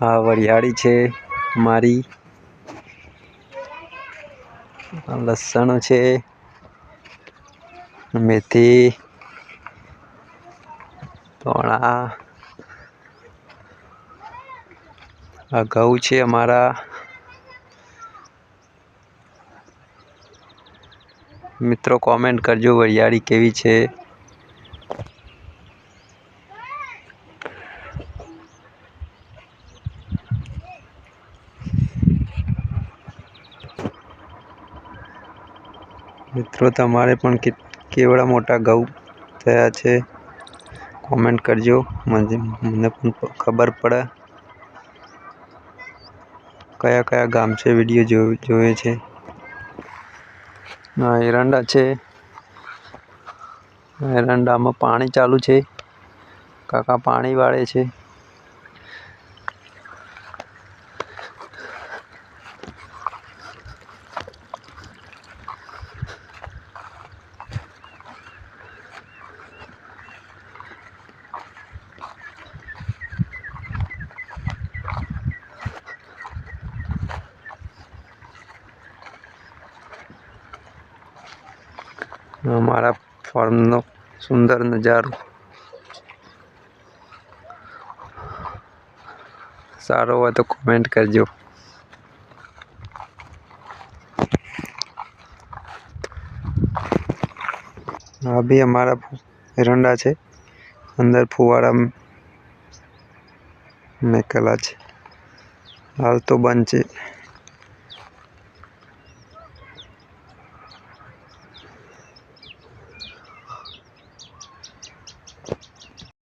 આ વરિયાળી છે મારી, લસણ છે, મેથી, ધોણા, આ ઘઉં છે અમારા. મિત્રો કોમેન્ટ કરજો વરિયાળી કેવી છે. મિત્રો તમારે પણ કેવડા મોટા ઘઉં થયા છે કોમેન્ટ કરજો, મને પણ ખબર પડે કયા કયા ગામ છે. વિડીયો જોવે છે. એરંડા છે, એરંડામાં પાણી ચાલુ છે, કાકા પાણી વાળે છે. અમારા ફાર્મનો સુંદર નજારો. સારો હોય તો કોમેન્ટ કરજો. આ બી અમારા એરંડા છે, અંદર ફુવારા મેકેલા છે, હાલ તો બંધ છે.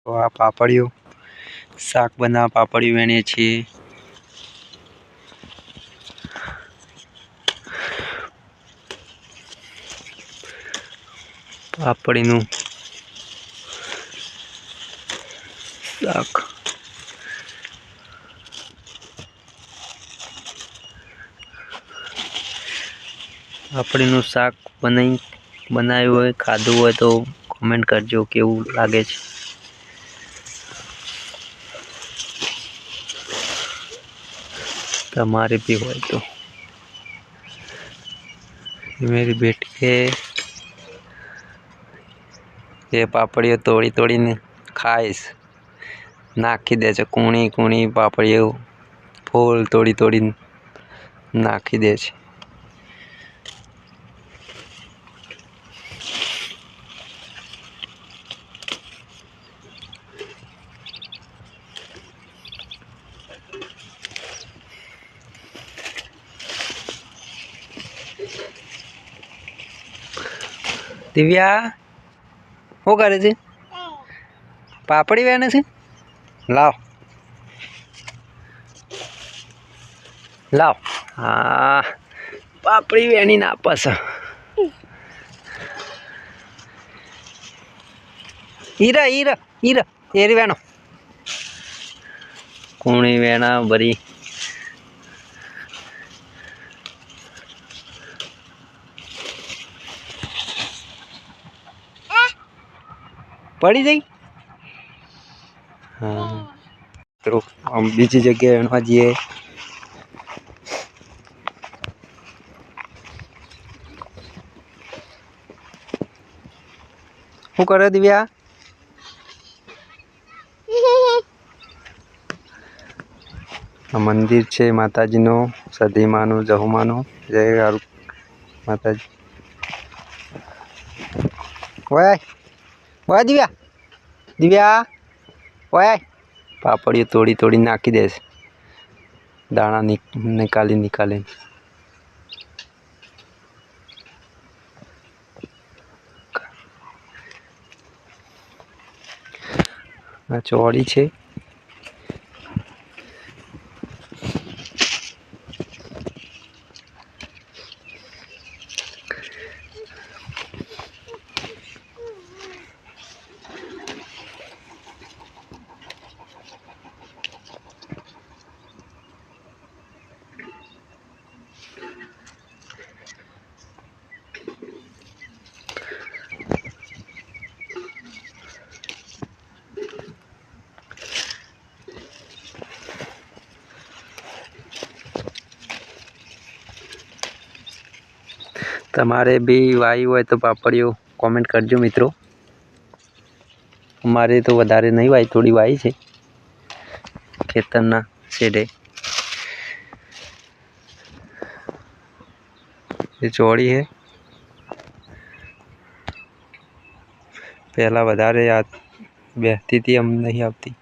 તો આ પાપડીઓ શાક બનાવવા પાપડીઓ વેણીએ છીએ. પાપડીનું શાક. પાપડીનું શાક બનાવ્યું હોય, ખાધું હોય તો કોમેન્ટ કરજો કેવું લાગે છે. તમારે भी હોય તો. मेरी बेटी है, એ પાપડીઓ તોડીને ખાઈશ, નાખી દે છે. કૂણી પાપડીઓ ફૂલ તોડીને નાખી દે છે. દિવ્યા શું કરે છે? પાપડી વેણે છે. લાવ. હા, પાપડી વેણીને આપે છે. હીરા એરી વેણો. કુણી વેણા ભરી. પડી જઈ. હા, તો બીજી જગ્યાએ વેણવા જઈએ. શું કરે દિવ્યા? આ મંદિર છે માતાજીનું, સધીમાનું, જહુમાનું. જય માતાજી. ઓય દિવ્યા ઓય. પાપડીઓ તોડી નાખી દે છે, દાણા નિકાલી. આ ચોળી છે. તમારે બી વાઈ હોય તો પાપડીઓ કોમેન્ટ કરજો મિત્રો. અમારે તો વધારે નહીં વાઈ, થોડી વાઈ છે ખેતરના છેડે. એ ચોળી હે. પહેલાં વધારે બેસતી હતી, અમ નહીં આવતી.